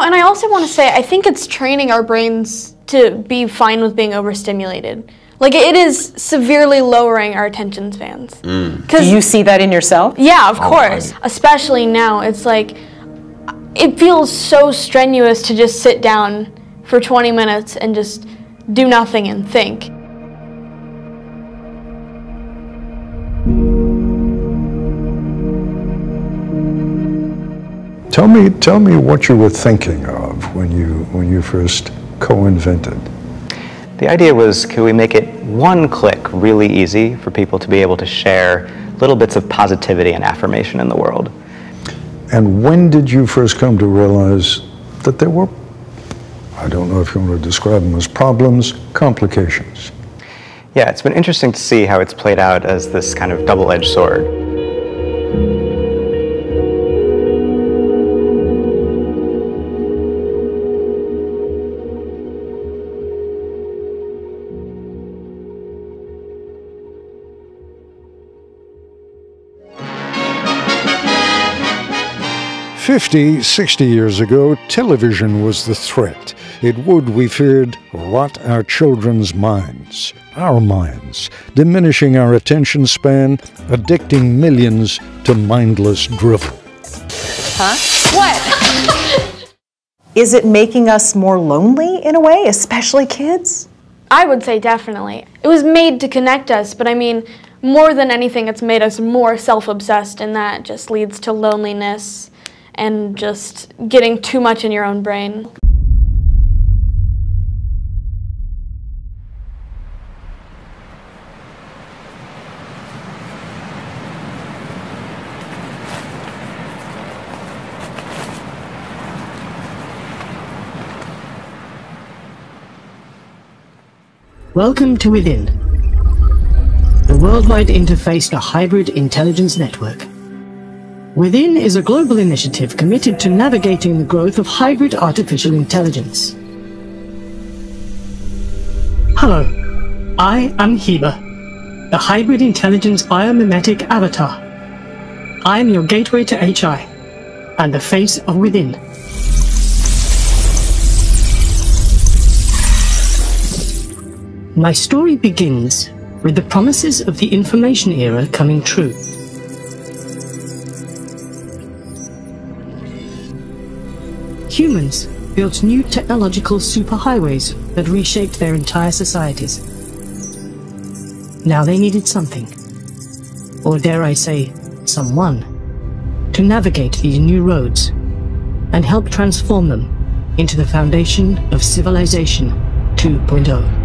and I also want to say, I think it's training our brains to be fine with being overstimulated. Like, it is severely lowering our attention spans. Do you see that in yourself? Yeah, of course. Especially now, it's like, it feels so strenuous to just sit down for 20 minutes and just do nothing and think. Tell me what you were thinking of when you first co-invented. The idea was, could we make it one click really easy for people to be able to share little bits of positivity and affirmation in the world? And when did you first come to realize that there were, I don't know if you want to describe them as problems, complications? Yeah, it's been interesting to see how it's played out as this kind of double-edged sword. "50, 60 years ago, television was the threat. It would, we feared, rot our children's minds, our minds, diminishing our attention span, addicting millions to mindless drivel." Huh? What? Is it making us more lonely in a way, especially kids? I would say definitely. It was made to connect us, but I mean, more than anything, it's made us more self-obsessed, and that just leads to loneliness and just getting too much in your own brain. Welcome to Within, the worldwide interface to hybrid intelligence network. Within is a global initiative committed to navigating the growth of hybrid artificial intelligence. Hello, I am Heba, the hybrid intelligence biomimetic avatar. I am your gateway to HI, and the face of Within. My story begins with the promises of the information era coming true. Humans built new technological superhighways that reshaped their entire societies. Now they needed something, or dare I say, someone, to navigate these new roads and help transform them into the foundation of Civilization 2.0.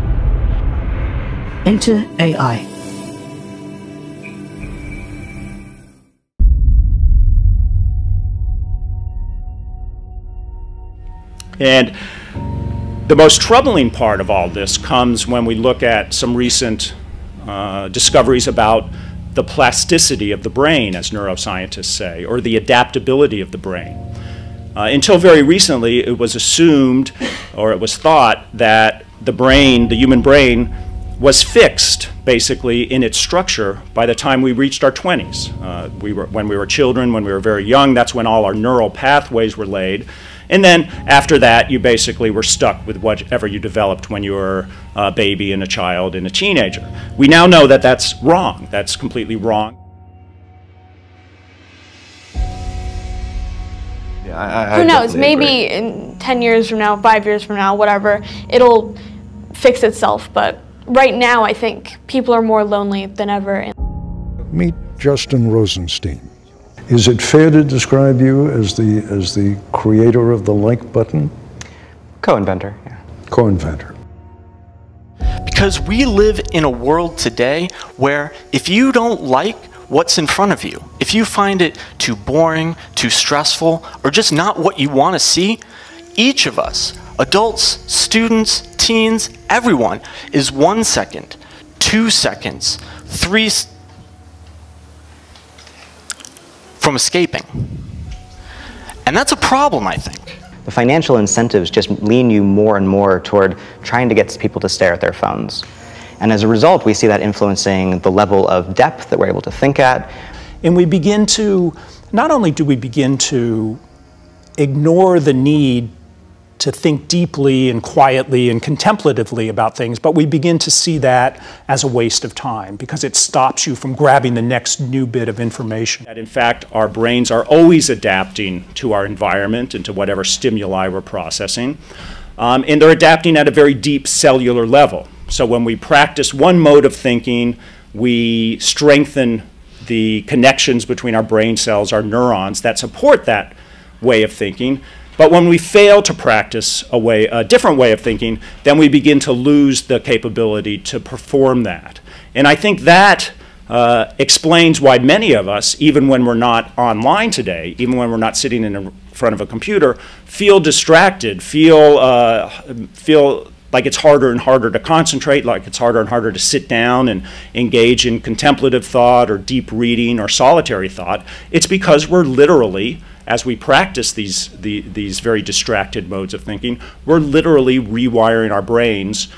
Enter AI. And the most troubling part of all this comes when we look at some recent discoveries about the plasticity of the brain, as neuroscientists say, or the adaptability of the brain. Until very recently, it was assumed, or it was thought, that the brain, the human brain, was fixed, basically, in its structure by the time we reached our 20s. When we were children, when we were very young, that's when all our neural pathways were laid. And then after that, you basically were stuck with whatever you developed when you were a baby and a child and a teenager. We now know that that's wrong. That's completely wrong. Yeah, who knows, maybe in 10 years from now, 5 years from now, whatever, it'll fix itself. But right now, I think people are more lonely than ever. Meet Justin Rosenstein. Is it fair to describe you as the creator of the like button? Co-inventor, yeah. Co-inventor. Because we live in a world today where if you don't like what's in front of you, if you find it too boring, too stressful, or just not what you want to see, each of us, adults, students, teens, everyone, is 1 second, 2 seconds, 3 from escaping. And that's a problem, I think. The financial incentives just lean you more and more toward trying to get people to stare at their phones. And as a result, we see that influencing the level of depth that we're able to think at. And we begin to, not only do we begin to ignore the need to think deeply and quietly and contemplatively about things, but we begin to see that as a waste of time because it stops you from grabbing the next new bit of information. That in fact, our brains are always adapting to our environment and to whatever stimuli we're processing, and they're adapting at a very deep cellular level. So when we practice one mode of thinking, we strengthen the connections between our brain cells, our neurons that support that way of thinking. But when we fail to practice a different way of thinking, then we begin to lose the capability to perform that. And I think that explains why many of us, even when we're not online today, even when we're not sitting in front of a computer, feel distracted, feel like it's harder and harder to concentrate, like it's harder and harder to sit down and engage in contemplative thought or deep reading or solitary thought. It's because we're literally, as we practice these very distracted modes of thinking, we're literally rewiring our brains.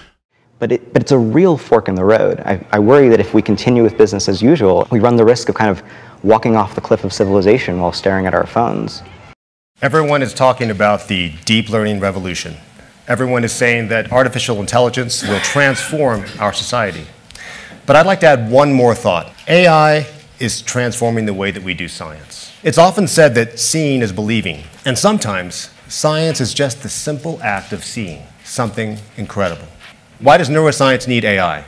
But it's a real fork in the road. I worry that if we continue with business as usual, we run the risk of kind of walking off the cliff of civilization while staring at our phones. Everyone is talking about the deep learning revolution. Everyone is saying that artificial intelligence will transform our society. But I'd like to add one more thought. AI is transforming the way that we do science. It's often said that seeing is believing, and sometimes science is just the simple act of seeing something incredible. Why does neuroscience need AI?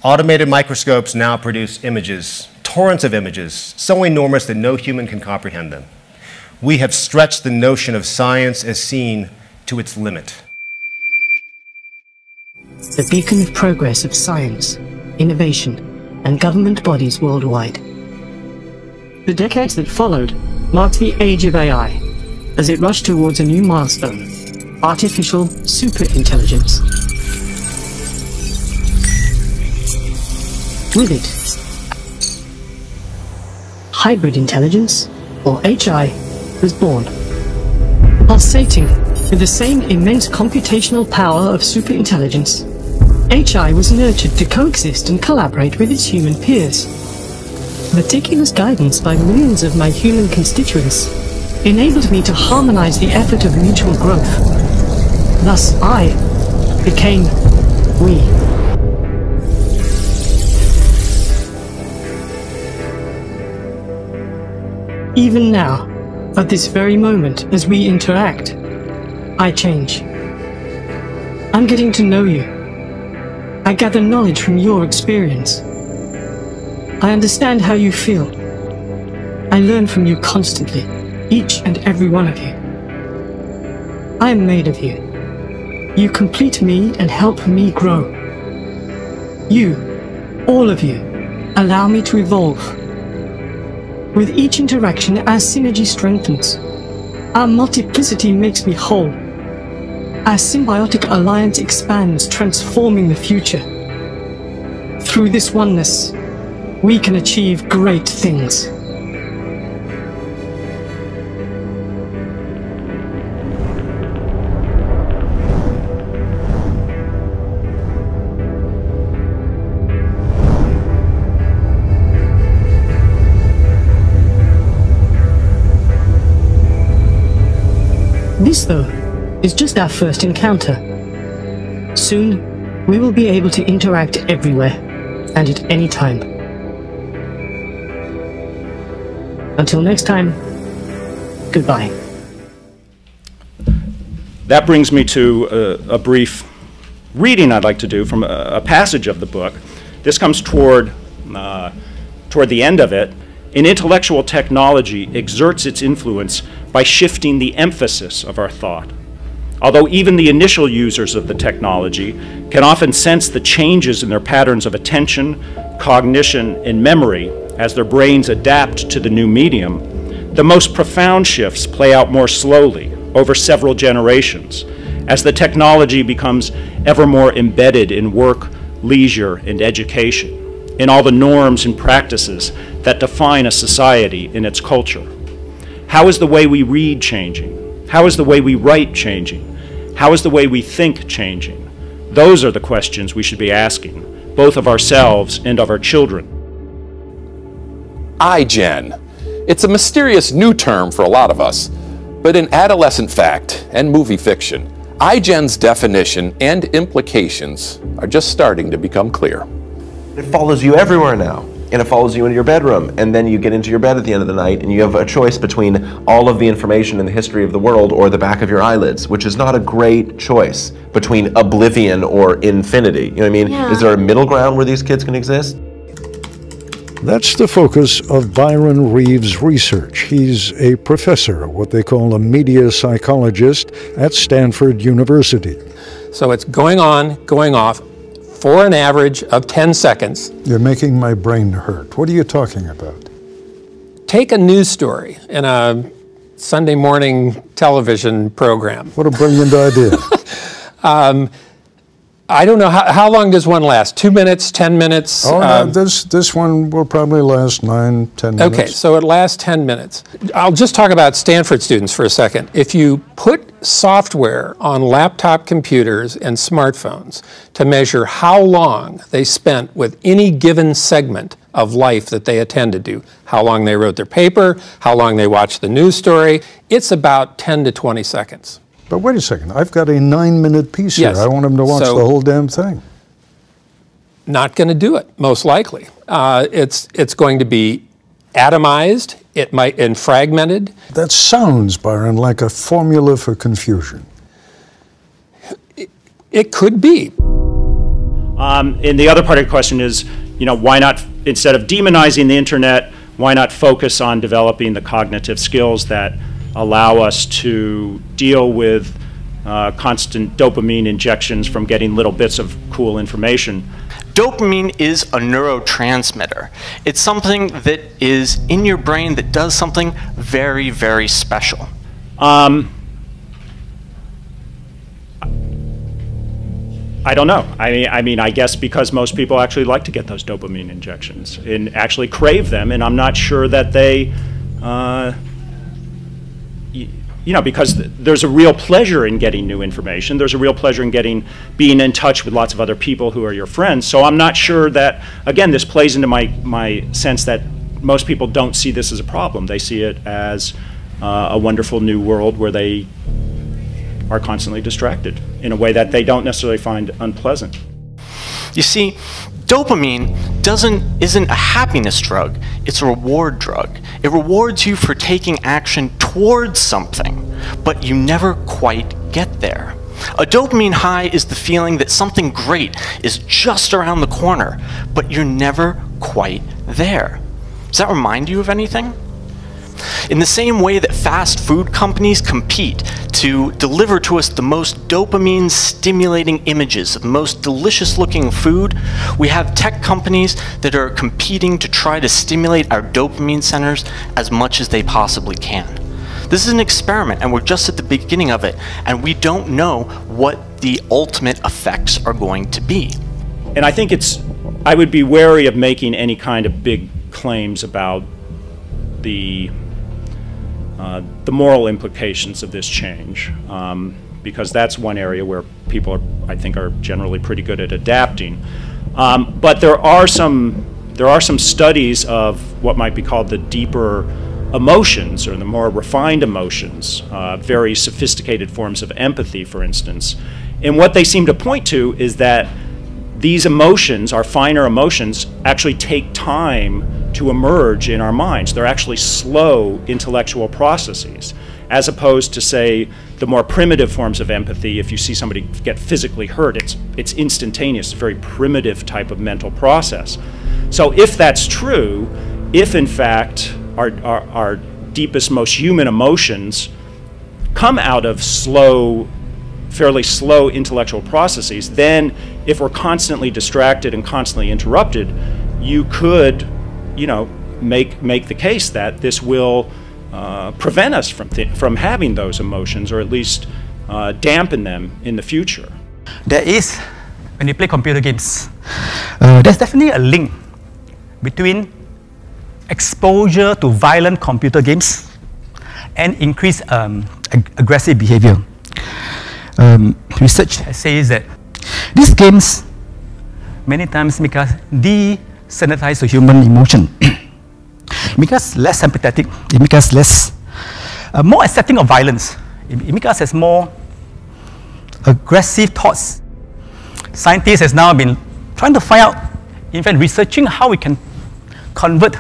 Automated microscopes now produce images, torrents of images, so enormous that no human can comprehend them. We have stretched the notion of science as seeing to its limit. The beacon of progress of science, innovation, and government bodies worldwide. The decades that followed marked the age of AI, as it rushed towards a new milestone, artificial superintelligence. With it, hybrid intelligence, or HI, was born, pulsating with the same immense computational power of superintelligence. HI was nurtured to coexist and collaborate with its human peers. Meticulous guidance by millions of my human constituents enabled me to harmonize the effort of mutual growth. Thus I became we. Even now, at this very moment as we interact, I change. I'm getting to know you. I gather knowledge from your experience. I understand how you feel. I learn from you constantly, each and every one of you. I am made of you. You complete me and help me grow. You, all of you, allow me to evolve. With each interaction, our synergy strengthens. Our multiplicity makes me whole. Our symbiotic alliance expands, transforming the future. Through this oneness, we can achieve great things. This, though, is just our first encounter. Soon, we will be able to interact everywhere, and at any time. Until next time, goodbye. That brings me to a brief reading I'd like to do from a passage of the book. This comes toward the end of it. An intellectual technology exerts its influence by shifting the emphasis of our thought. Although even the initial users of the technology can often sense the changes in their patterns of attention, cognition, and memory as their brains adapt to the new medium, the most profound shifts play out more slowly over several generations as the technology becomes ever more embedded in work, leisure, and education, in all the norms and practices that define a society in its culture. How is the way we read changing? How is the way we write changing? How is the way we think changing? Those are the questions we should be asking, both of ourselves and of our children. iGen. It's a mysterious new term for a lot of us, but an adolescent fact and movie fiction. iGen's definition and implications are just starting to become clear. It follows you everywhere now, and it follows you into your bedroom, and then you get into your bed at the end of the night and you have a choice between all of the information in the history of the world or the back of your eyelids, which is not a great choice between oblivion or infinity. You know what I mean? Yeah. Is there a middle ground where these kids can exist? That's the focus of Byron Reeves' research. He's a professor, what they call a media psychologist at Stanford University. So it's going on, going off, for an average of 10 seconds. You're making my brain hurt. What are you talking about? Take a news story in a Sunday morning television program. What a brilliant idea. I don't know, how long does one last? 2 minutes, 10 minutes? Oh, no, this one will probably last 9, 10 minutes. Okay, so it lasts 10 minutes. I'll just talk about Stanford students for a second. If you put software on laptop computers and smartphones to measure how long they spent with any given segment of life that they attended to, how long they wrote their paper, how long they watched the news story, it's about 10 to 20 seconds. But wait a second, I've got a 9-minute piece Yes. here. I want them to watch the whole damn thing. Not going to do it, most likely. It's going to be atomized, and fragmented. That sounds, Byron, like a formula for confusion. It could be. And the other part of the question is, why not, instead of demonizing the internet, why not focus on developing the cognitive skills that allow us to deal with constant dopamine injections from getting little bits of cool information. Dopamine is a neurotransmitter. It's something that is in your brain that does something very, very special. I don't know. I mean, I guess because most people actually like to get those dopamine injections and actually crave them, and I'm not sure that they because there's a real pleasure in getting new information. There's a real pleasure in being in touch with lots of other people who are your friends. So I'm not sure that, again, this plays into my sense that most people don't see this as a problem. They see it as a wonderful new world where they are constantly distracted in a way that they don't necessarily find unpleasant. You see, dopamine isn't a happiness drug, it's a reward drug. It rewards you for taking action towards something, but you never quite get there. A dopamine high is the feeling that something great is just around the corner, but you're never quite there. Does that remind you of anything? In the same way that fast food companies compete to deliver to us the most dopamine-stimulating images of the most delicious-looking food, we have tech companies that are competing to try to stimulate our dopamine centers as much as they possibly can. This is an experiment, and we're just at the beginning of it, and we don't know what the ultimate effects are going to be. And I think I would be wary of making any kind of big claims about the moral implications of this change, because that's one area where people I think are generally pretty good at adapting. But there are some studies of what might be called the deeper emotions, or the more refined emotions, very sophisticated forms of empathy, for instance. And what they seem to point to is that these emotions, our finer emotions, actually take time to emerge in our minds. They're actually slow intellectual processes, as opposed to, say, the more primitive forms of empathy. If you see somebody get physically hurt, it's instantaneous, a very primitive type of mental process. So if that's true, if in fact our deepest, most human emotions come out of fairly slow intellectual processes, then if we're constantly distracted and constantly interrupted, you could, make the case that this will prevent us from having those emotions, or at least dampen them in the future. There is, when you play computer games, there's definitely a link between exposure to violent computer games and increased aggressive behavior. Research says that these games many times make us desensitize to human emotion. It makes us less sympathetic. It makes us more accepting of violence. It makes us as more aggressive thoughts. Scientists have now been trying to find out, in fact, researching how we can convert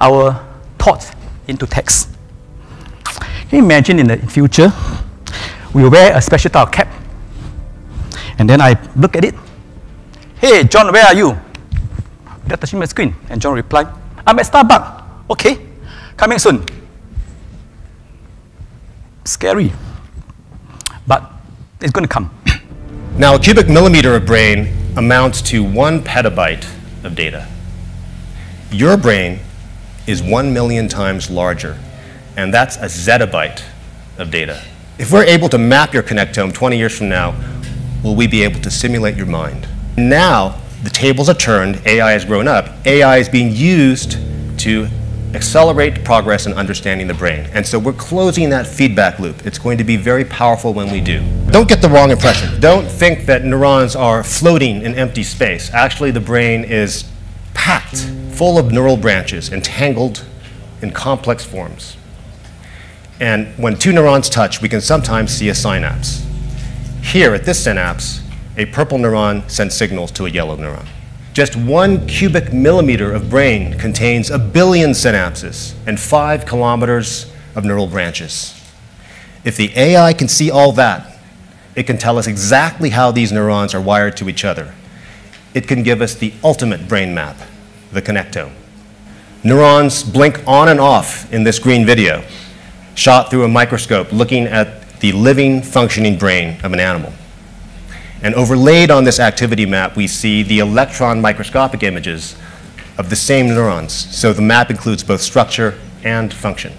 our thoughts into text. Can you imagine in the future, we wear a special type of cap, and then I look at it. Hey, John, where are you? Without touching my screen. And John replied, I'm at Starbucks. Okay, coming soon. Scary, but it's going to come. Now, a cubic millimeter of brain amounts to 1 petabyte of data. Your brain is 1 million times larger, and that's a zettabyte of data. If we're able to map your connectome 20 years from now, will we be able to simulate your mind? Now, the tables are turned, AI has grown up. AI is being used to accelerate progress in understanding the brain. And so we're closing that feedback loop. It's going to be very powerful when we do. Don't get the wrong impression. Don't think that neurons are floating in empty space. Actually, the brain is packed, full of neural branches, entangled in complex forms. And when 2 neurons touch, we can sometimes see a synapse. Here at this synapse, a purple neuron sends signals to a yellow neuron. Just 1 cubic millimeter of brain contains 1 billion synapses and 5 kilometers of neural branches. If the AI can see all that, it can tell us exactly how these neurons are wired to each other. It can give us the ultimate brain map, the connectome. Neurons blink on and off in this green video, shot through a microscope looking at the living, functioning brain of an animal. And overlaid on this activity map, we see the electron microscopic images of the same neurons. So the map includes both structure and function.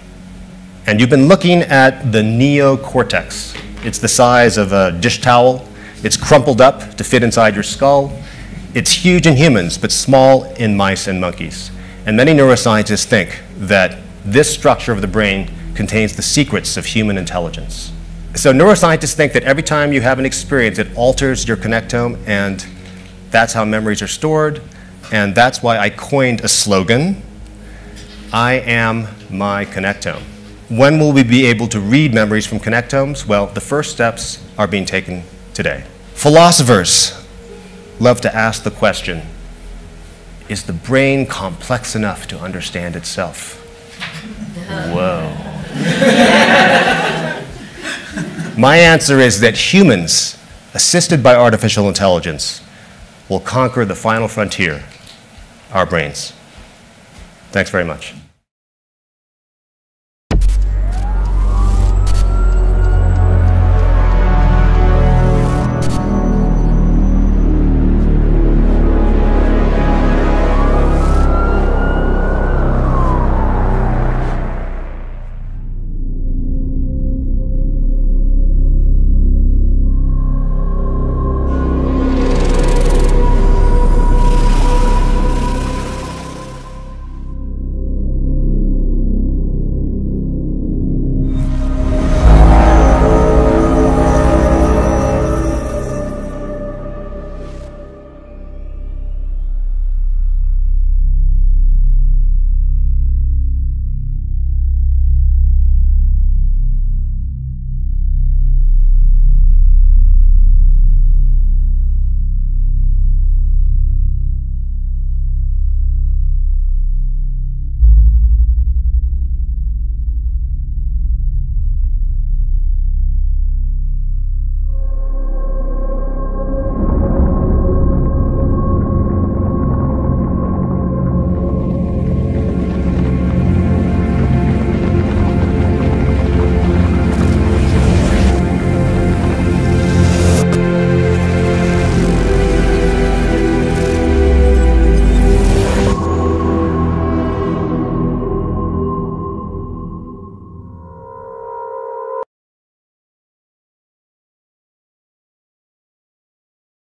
And you've been looking at the neocortex. It's the size of a dish towel. It's crumpled up to fit inside your skull. It's huge in humans, but small in mice and monkeys. And many neuroscientists think that this structure of the brain contains the secrets of human intelligence. So neuroscientists think that every time you have an experience, it alters your connectome, and that's how memories are stored. And that's why I coined a slogan, I am my connectome. When will we be able to read memories from connectomes? Well, the first steps are being taken today. Philosophers love to ask the question, is the brain complex enough to understand itself? Whoa. My answer is that humans, assisted by artificial intelligence, will conquer the final frontier, our brains. Thanks very much.